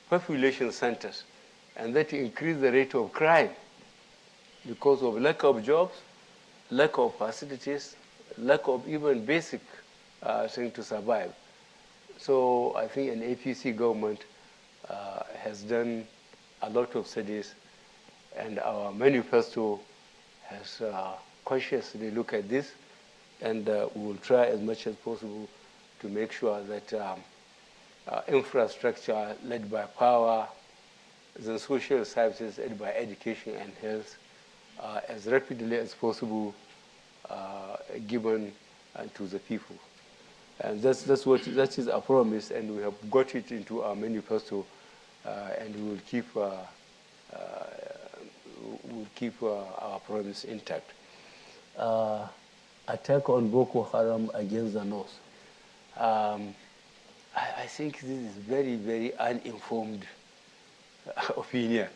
population centers, and that increase the rate of crime because of lack of jobs, lack of facilities, lack of even basic thing to survive. So I think an APC government has done a lot of studies, and our manifesto has consciously looked at this, and we will try as much as possible to make sure that infrastructure led by power, the social services led by education and health, as rapidly as possible given to the people. And that is our promise, and we have got it into our manifesto, and we will keep our promise intact. Attack on Boko Haram against the North. I think this is very, very uninformed opinion.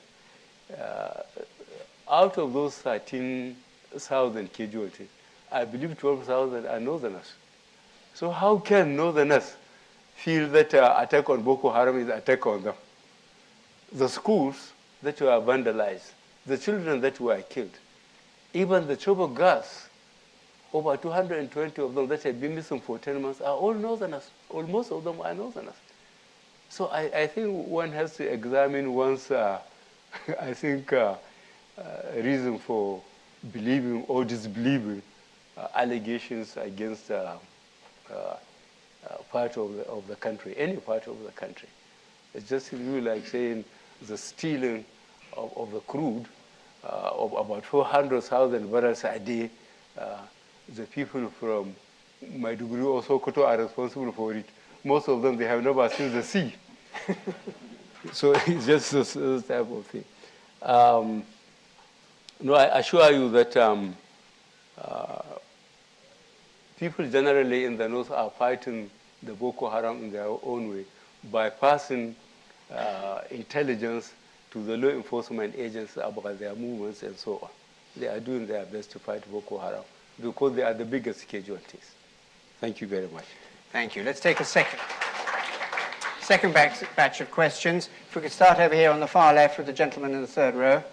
Out of those 13,000 casualties, I believe 12,000 are Northerners. So how can Northerners feel that attack on Boko Haram is attack on them? The schools that were vandalized, the children that were killed, even the Chibok girls, over 220 of them that have been missing for 10 months are all Northerners. Most of them are Northerners. So I think one has to examine one's, I think, reason for believing or disbelieving allegations against part of the country, any part of the country. It's just really like saying the stealing of the crude of about 400,000 barrels a day. The people from Maiduguri or Sokoto are responsible for it. Most of them, they have never seen the sea. So it's just this type of thing. No, I assure you that people generally in the north are fighting the Boko Haram in their own way by passing intelligence to the law enforcement agents about their movements and so on. They are doing their best to fight Boko Haram because they are the biggest casualties. Thank you very much. Thank you. Let's take a second batch of questions. If we could start over here on the far left with the gentleman in the third row.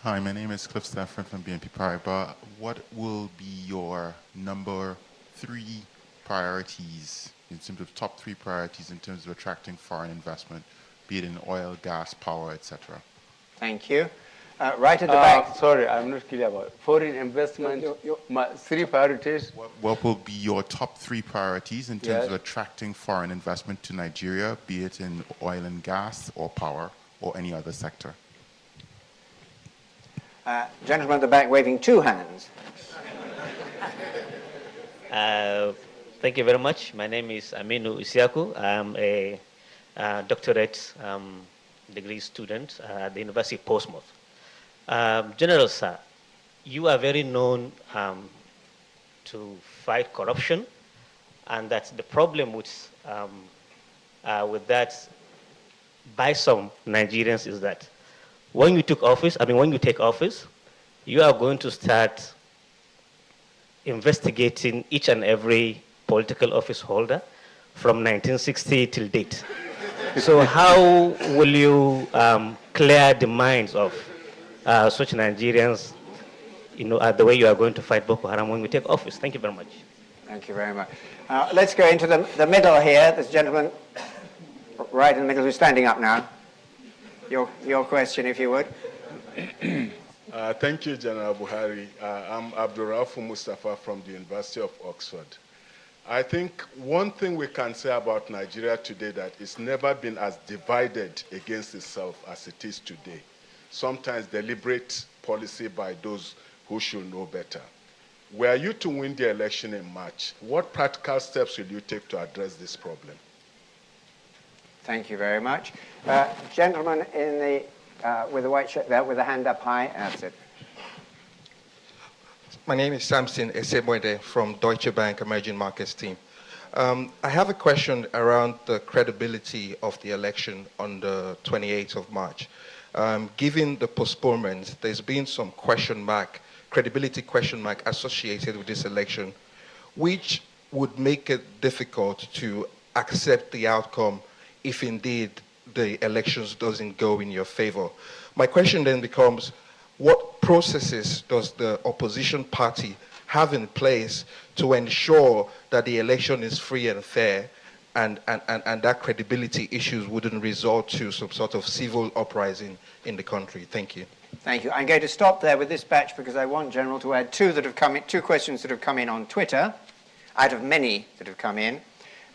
Hi, my name is Cliff Stafford from BNP Paribas. What will be your number 3 priorities in terms of top 3 priorities in terms of attracting foreign investment, be it in oil, gas, power, etc.? Thank you. Right at the back. Sorry, I'm not clear about it. Foreign investment, 3 priorities. What will be your top 3 priorities in terms of attracting foreign investment to Nigeria, be it in oil and gas or power or any other sector? Gentleman at the back waving 2 hands. Thank you very much. My name is Aminu Isiaku. I'm a doctorate degree student at the University of Portsmouth. General Sir, you are very known to fight corruption, and that's the problem with that by some Nigerians is that when you take office, you are going to start investigating each and every political office holder from 1960 till date. So how will you clear the minds of such Nigerians, the way you are going to fight Boko Haram when we take office? Thank you very much. Thank you very much. Let's go into the middle here. This gentleman right in the middle who's standing up now. Your question, if you would. Thank you, General Buhari. I'm Abdurrafu Mustafa from the University of Oxford. I think one thing we can say about Nigeria today that it's never been as divided against itself as it is today. Sometimes deliberate policy by those who should know better. Were you to win the election in March, what practical steps will you take to address this problem? Thank you very much. Gentleman in the with the white shirt there, with a hand up high. That's it. My name is Samson Esebwede from Deutsche Bank Emerging Markets team. I have a question around the credibility of the election on the 28th of March. Given the postponement, there's been some credibility question mark associated with this election, which would make it difficult to accept the outcome if indeed the elections doesn't go in your favor. My question then becomes, what processes does the opposition party have in place to ensure that the election is free and fair, and that credibility issues wouldn't result to some sort of civil uprising in the country? Thank you. Thank you. I'm going to stop there with this batch because I want General to add two questions that have come in on Twitter, out of many that have come in.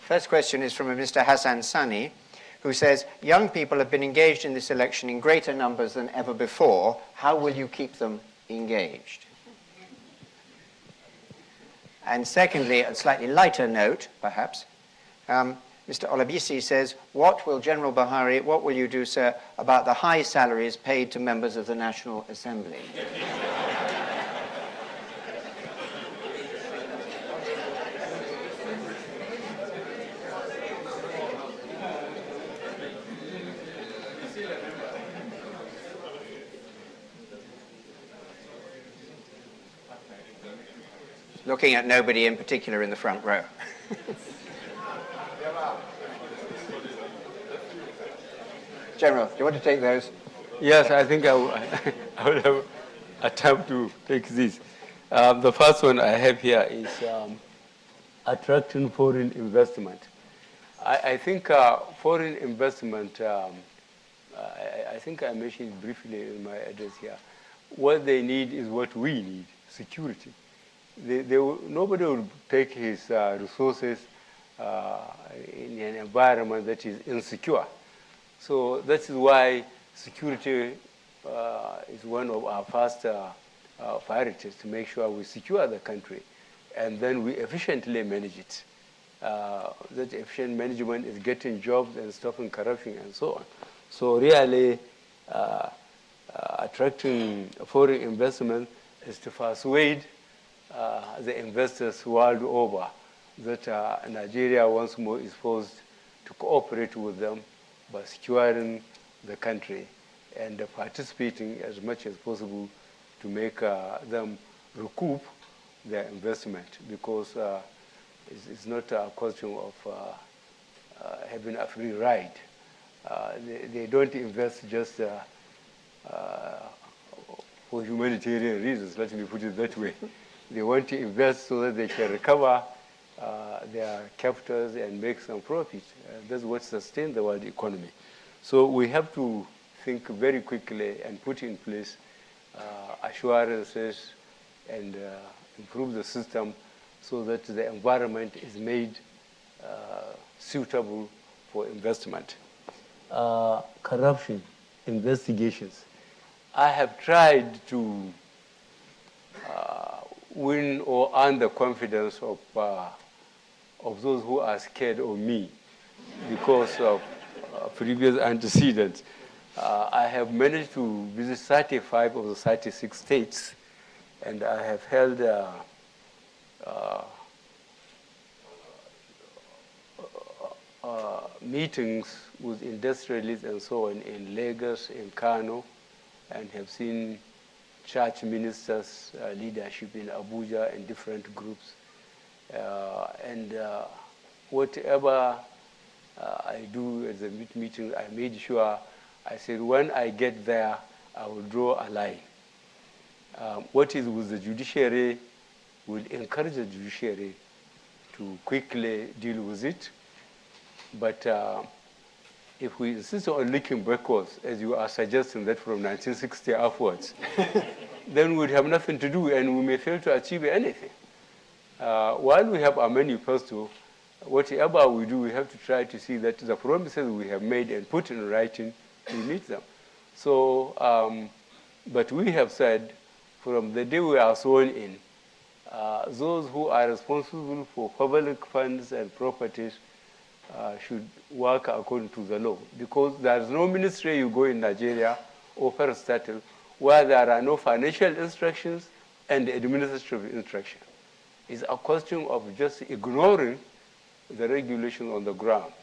First question is from a Mr. Hassan Sani, who says, young people have been engaged in this election in greater numbers than ever before. How will you keep them engaged? And secondly, a slightly lighter note, perhaps, Mr. Olabisi says, what will you do, sir, about the high salaries paid to members of the National Assembly? Looking at nobody in particular in the front row. General, do you want to take those? Yes, I think I will have attempt to take this. The first one I have here is attracting foreign investment. I think foreign investment, I think I mentioned briefly in my address here, what they need is what we need, security. Nobody will take his resources in an environment that is insecure. So that is why security is one of our first priorities, to make sure we secure the country and then we efficiently manage it. That efficient management is getting jobs and stopping corruption and so on. So really attracting foreign investment is to persuade the investors world over that Nigeria once more is forced to cooperate with them by securing the country and participating as much as possible to make them recoup their investment, because it's not a question of having a free ride. They don't invest just for humanitarian reasons, let me put it that way. They want to invest so that they can recover their capitals and make some profit. That's what sustains the world economy. So we have to think very quickly and put in place assurances and improve the system so that the environment is made suitable for investment. Corruption investigations. I have tried to win or earn the confidence of those who are scared of me because of previous antecedents. I have managed to visit 35 of the 36 states, and I have held meetings with industrialists and so on in Lagos, in Kano, and have seen church ministers' leadership in Abuja and different groups. And whatever I do at the meeting, I made sure, I said, when I get there, I will draw a line. What is with the judiciary will encourage the judiciary to quickly deal with it. But if we insist on looking backwards, as you are suggesting that from 1960 upwards, then we'd have nothing to do and we may fail to achieve anything. While we have our manifesto, whatever we do, we have to try to see that the promises we have made and put in writing, we meet them. So, but we have said, from the day we are sworn in, those who are responsible for public funds and properties should work according to the law, because there is no ministry you go in Nigeria or parastatal where there are no financial instructions and administrative instructions. It's a question of just ignoring the regulation on the ground.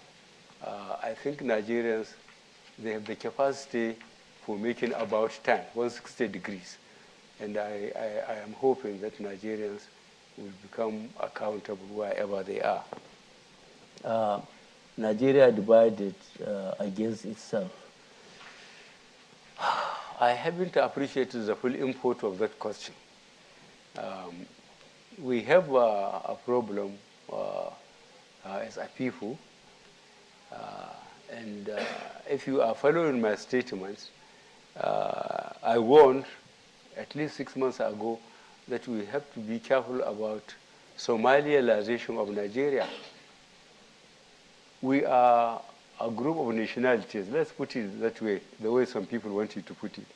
I think Nigerians, they have the capacity for making about 160 degrees. And I am hoping that Nigerians will become accountable wherever they are. Nigeria divided against itself? I haven't appreciated the full import of that question. We have a problem as a people, and if you are following my statements, I warned at least 6 months ago that we have to be careful about Somalialization of Nigeria. We are a group of nationalities. Let's put it that way, the way some people want you to put it.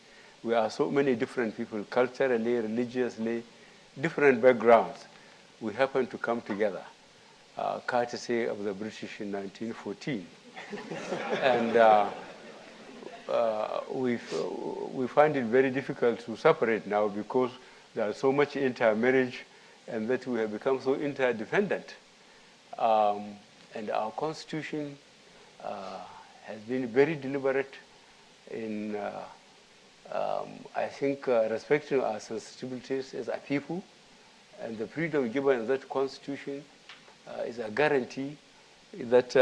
We are so many different people, culturally, religiously, different backgrounds. We happen to come together, courtesy of the British in 1914. And we find it very difficult to separate now because there's so much intermarriage and that we have become so interdependent. And our constitution has been very deliberate in, I think, respecting our sensitivities as a people, and the freedom given in that constitution is a guarantee that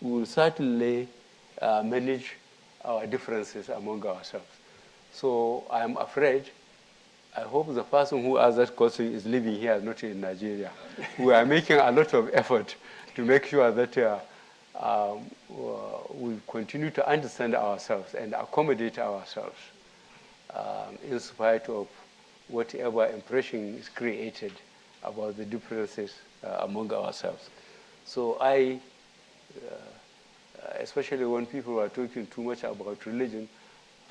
we will certainly manage our differences among ourselves. So I'm afraid, I hope the person who asked that question is living here, not in Nigeria. We are making a lot of effort to make sure that we continue to understand ourselves and accommodate ourselves in spite of whatever impression is created about the differences among ourselves. So I, especially when people are talking too much about religion,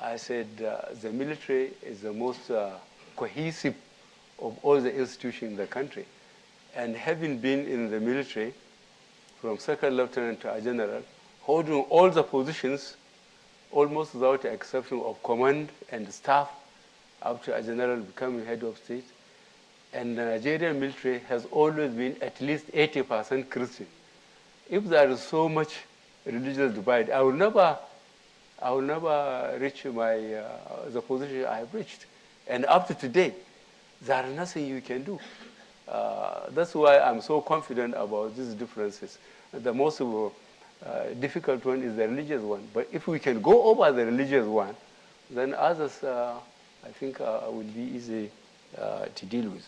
I said the military is the most cohesive of all the institutions in the country. And having been in the military, from second lieutenant to a general, holding all the positions, almost without the exception of command and staff, up to a general becoming head of state. And the Nigerian military has always been at least 80% Christian. If there is so much religious divide, I will never reach the position I have reached. And up to today, there is nothing you can do. That's why I'm so confident about these differences. The most difficult one is the religious one. But if we can go over the religious one, then others, I think, will be easy to deal with.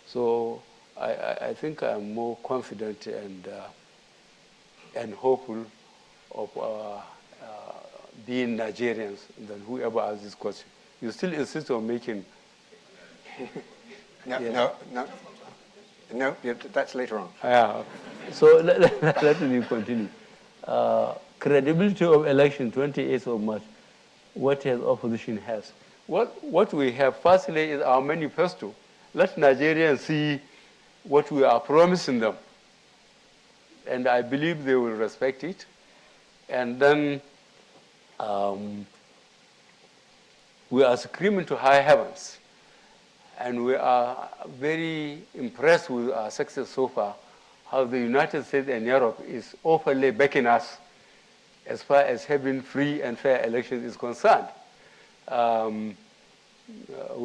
So I think I'm more confident and hopeful of being Nigerians than whoever asks this question. You still insist on making... No, that's later on. Yeah. So let me continue. Credibility of election, 28th of March, what has opposition has? What we have, firstly, is our manifesto. Let Nigerians see what we are promising them. And I believe they will respect it. And then we are screaming to high heavens. And we are very impressed with our success so far, how the United States and Europe is openly backing us as far as having free and fair elections is concerned. We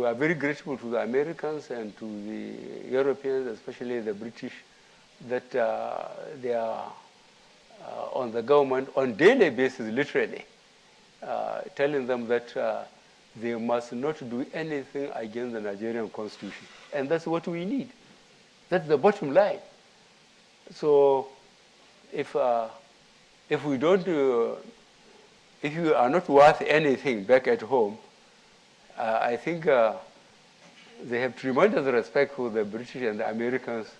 are very grateful to the Americans and to the Europeans, especially the British, that they are on the government on daily basis, literally, telling them that they must not do anything against the Nigerian constitution. And that's what we need. That's the bottom line. So if we don't, if you are not worth anything back at home, I think they have tremendous respect for the British and the Americans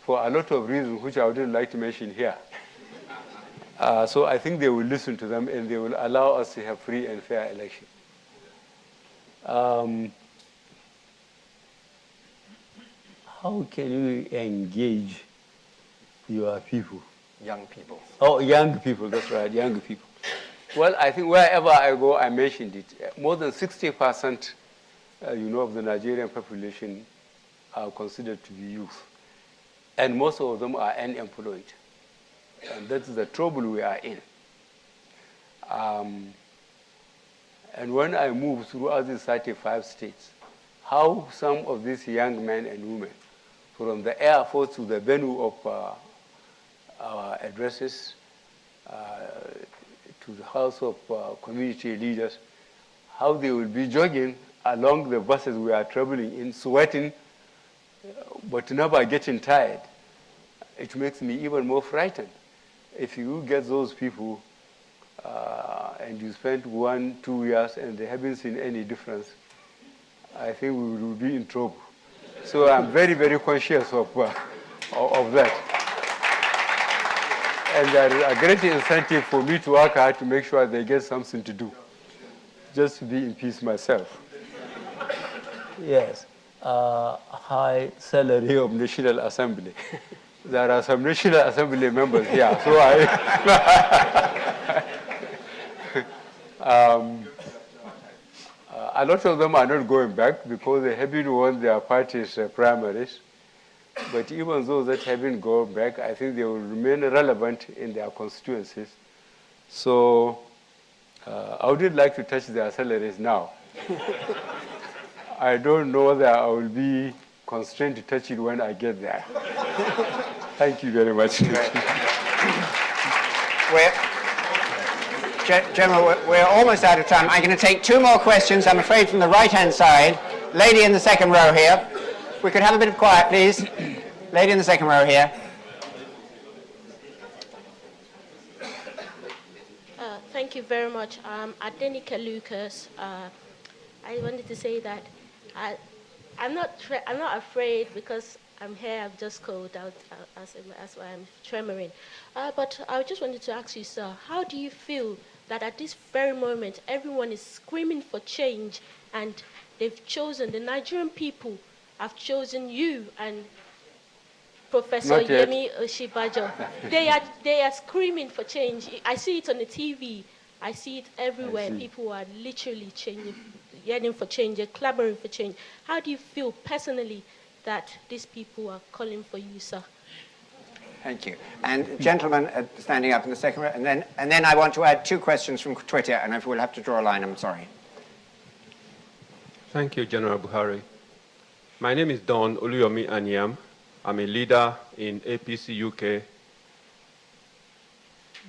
for a lot of reasons, which I wouldn't like to mention here. So I think they will listen to them and they will allow us to have free and fair election. How can you engage your people? Young people. Oh, young people, that's right, young people. Well, I think wherever I go, I mentioned it. More than 60%, of the Nigerian population are considered to be youth. And most of them are unemployed. And that's the trouble we are in. And when I move throughout these 35 states, how some of these young men and women, from the Air Force to the venue of our addresses, to the House of Community Leaders, how they will be jogging along the buses we are traveling in, sweating, but never getting tired. It makes me even more frightened. If you get those people and you spend 1-2 years and they haven't seen any difference, I think we will be in trouble. So I'm very, very conscious of that. And there is a great incentive for me to work hard to make sure they get something to do, just to be in peace myself. Yes, high salary of National Assembly. There are some National Assembly members here, so a lot of them are not going back because they haven't won their party's primaries. But even those that haven't gone back, I think they will remain relevant in their constituencies. So I wouldn't like to touch their salaries now. I don't know whether I will be constrained to touch it when I get there. Thank you very much. General, we're almost out of time. I'm going to take 2 more questions, I'm afraid, from the right-hand side. Lady in the second row here. If we could have a bit of quiet, please. Lady in the second row here. Thank you very much. Adenika Lucas. I wanted to say that I'm not afraid because I'm here. I've just called out. That's why I'm tremoring. But I just wanted to ask you, sir, how do you feel that at this very moment everyone is screaming for change and they've chosen, the Nigerian people have chosen you and Professor Yemi Oshibajo. They are screaming for change. I see it on the TV. I see it everywhere. People are literally yearning for change, they're clamoring for change. How do you feel personally that these people are calling for you, sir? Thank you. And gentlemen standing up in the second row, and then I want to add 2 questions from Twitter, and if we'll have to draw a line, I'm sorry. Thank you, General Buhari. My name is Don Oluyomi Anyam. I'm a leader in APC UK.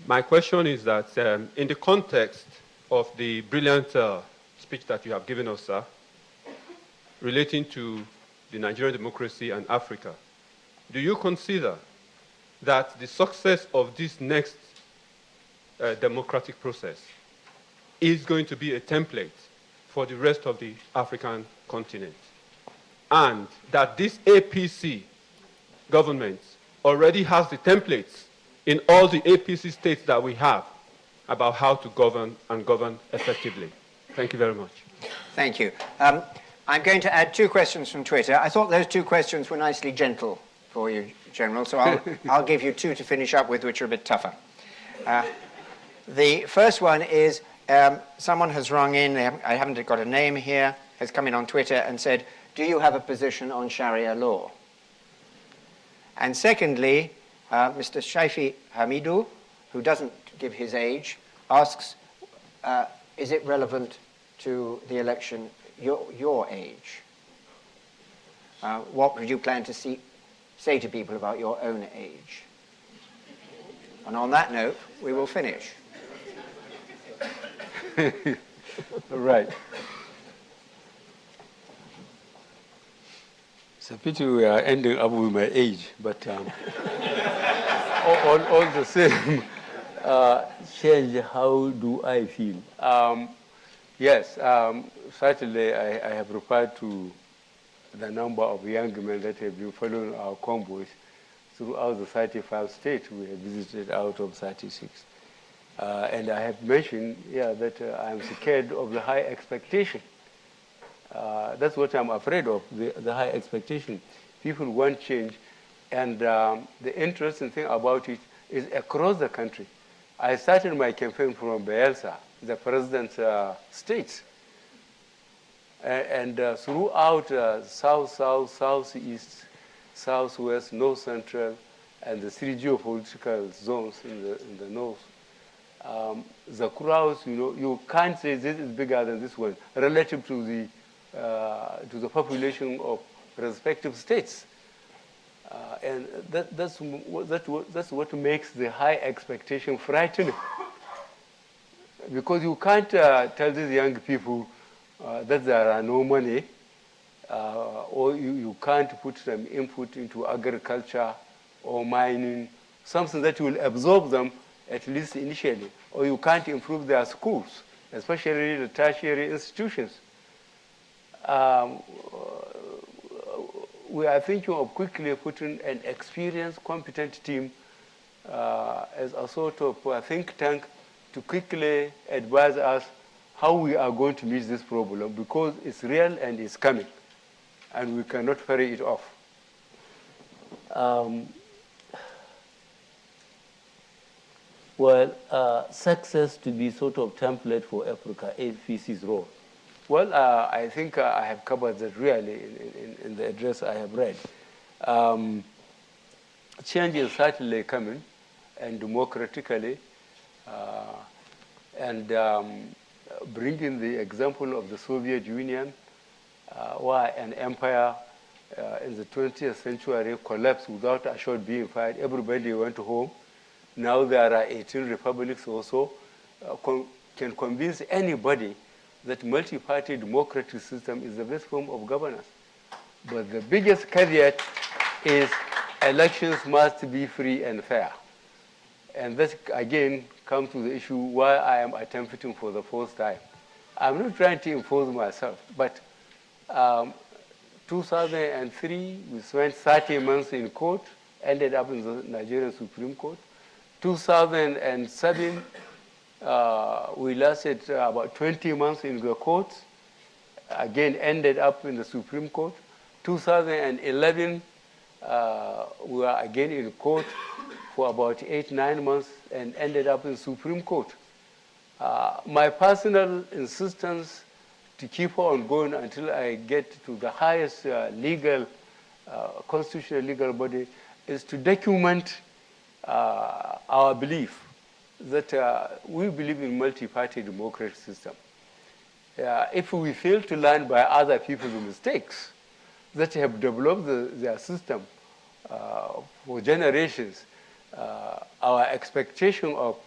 My question is that in the context of the brilliant speech that you have given us, sir, relating to the Nigerian democracy and Africa, do you consider that the success of this next democratic process is going to be a template for the rest of the African continent? And that this APC government already has the templates in all the APC states that we have about how to govern and govern effectively. Thank you very much. Thank you. I'm going to add 2 questions from Twitter. I thought those 2 questions were nicely gentle for you, General, so I'll give you 2 to finish up with, which are a bit tougher. The first one is someone has rung in, I haven't got a name here, has come in on Twitter and said, do you have a position on Sharia law? And secondly, Mr. Shaifi Hamidu, who doesn't give his age, asks, is it relevant to the election, your age? What would you plan to say to people about your own age? And on that note, we will finish. Right. It's a pity we are ending up with my age, but all the same, change, how do I feel? Yes, certainly I have referred to the number of young men that have been following our convoys throughout the 35 states we have visited out of 36. And I have mentioned that I'm scared of the high expectation. That's what I'm afraid of, the high expectation. People want change, and the interesting thing about it is across the country. I started my campaign from Bayelsa, the president's state. And throughout south, southeast, southwest, north central, and the 3 geopolitical zones in the north, the crowds, you can't say this is bigger than this one relative to the population of respective states. And that's what makes the high expectation frightening. Because you can't tell these young people that there are no money, or you can't put them input into agriculture or mining, something that will absorb them at least initially. Or you can't improve their schools, especially the tertiary institutions. We are thinking of quickly putting an experienced, competent team as a sort of think tank to quickly advise us how we are going to meet this problem, because it's real and it's coming, and we cannot ferry it off. Success to be sort of template for Africa, APC's role. Well, I think I have covered that really in the address I have read. Change is certainly coming, and democratically, bringing the example of the Soviet Union, where an empire in the 20th century collapsed without a shot being fired. Everybody went home. Now there are 18 republics or so. Can convince anybody that multi-party democratic system is the best form of governance. But the biggest caveat is elections must be free and fair. And that, again, comes to the issue why I am attempting for the first time. I'm not trying to impose myself, but 2003, we spent 30 months in court, ended up in the Nigerian Supreme Court. 2007, we lasted about 20 months in the court, again ended up in the Supreme Court. 2011, we were again in court for about 8-9 months and ended up in the Supreme Court. My personal insistence to keep on going until I get to the highest legal, constitutional legal body is to document our belief that we believe in multi-party democratic system. If we fail to learn by other people's mistakes that have developed their system for generations, our expectation of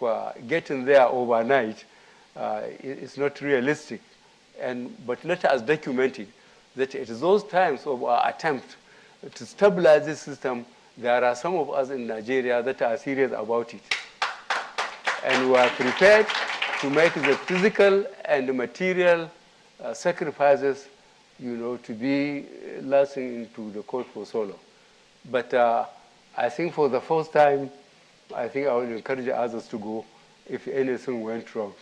getting there overnight is not realistic. But let us document it, that at those times of our attempt to stabilize this system, there are some of us in Nigeria that are serious about it. And we are prepared to make the physical and material sacrifices, to be lasting into the court for so long. But I think for the first time, I think I will encourage others to go if anything went wrong.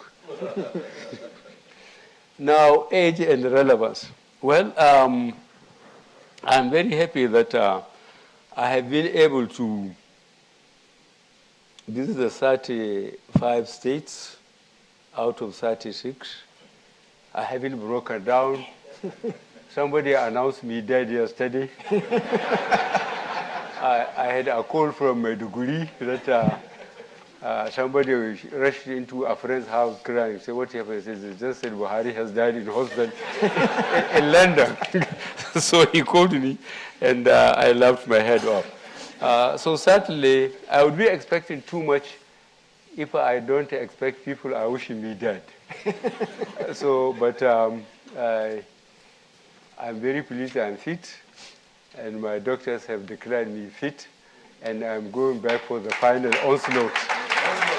Now, age and relevance. Well, I'm very happy that I have been able to visit the 35 states out of 36. I haven't broken down. Somebody announced me dead yesterday. I had a call from Maiduguri that somebody rushed into a friend's house crying. Say, what happened? He says, they just said Buhari has died in hospital in London. So he called me, and I laughed my head off. So certainly, I would be expecting too much if I don't expect people are wishing me dead. But I'm very pleased I'm fit, and my doctors have declared me fit, and I'm going back for the final onslaught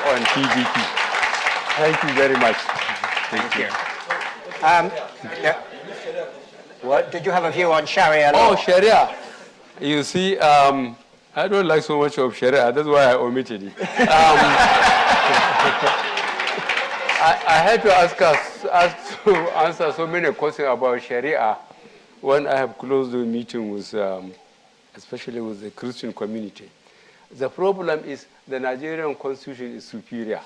on PDP. Thank you very much. Thank you. Yeah. What? Did you have a view on Sharia law? Oh, Sharia. You see, I don't like so much of Sharia. That's why I omitted it. I had to ask to answer so many questions about Sharia when I have closed the meeting with, especially with the Christian community. The problem is the Nigerian constitution is superior.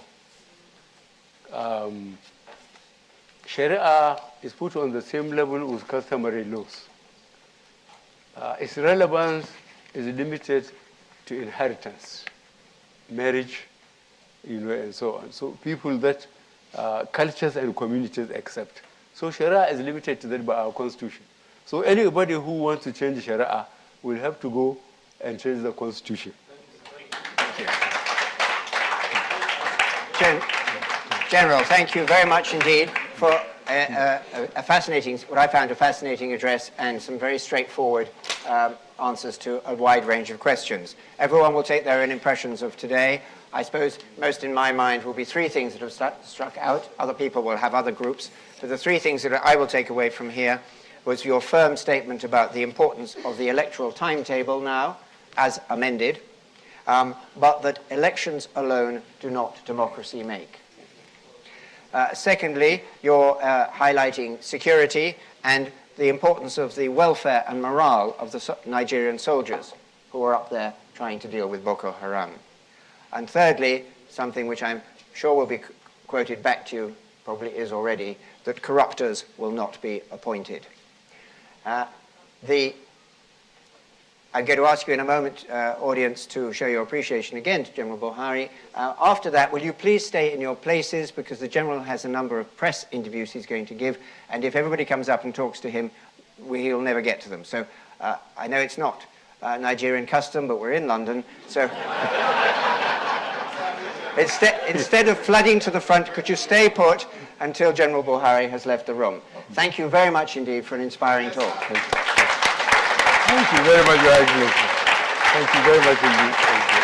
Sharia is put on the same level with customary laws. Its relevance is limited to inheritance, marriage, and so on. So people that cultures and communities accept. So Sharia is limited to that by our constitution. So anybody who wants to change Sharia will have to go and change the constitution. General, thank you very much indeed for a fascinating, what I found a fascinating address and some very straightforward answers to a wide range of questions. Everyone will take their own impressions of today. I suppose most in my mind will be three things that have struck out. Other people will have other groups. But the three things that I will take away from here was your firm statement about the importance of the electoral timetable now, as amended, but that elections alone do not democracy make. Secondly, you're highlighting security and the importance of the welfare and morale of the Nigerian soldiers who are up there trying to deal with Boko Haram. And thirdly, something which I'm sure will be quoted back to you, probably is already, that corruptors will not be appointed. I'm going to ask you in a moment, audience, to show your appreciation again to General Buhari. After that, will you please stay in your places, because the General has a number of press interviews he's going to give, and if everybody comes up and talks to him, he'll never get to them. So I know it's not Nigerian custom, but we're in London, so instead of flooding to the front, could you stay put until General Buhari has left the room? Thank you very much indeed for an inspiring talk. Thank you very much, Your Excellency. Thank you very much indeed.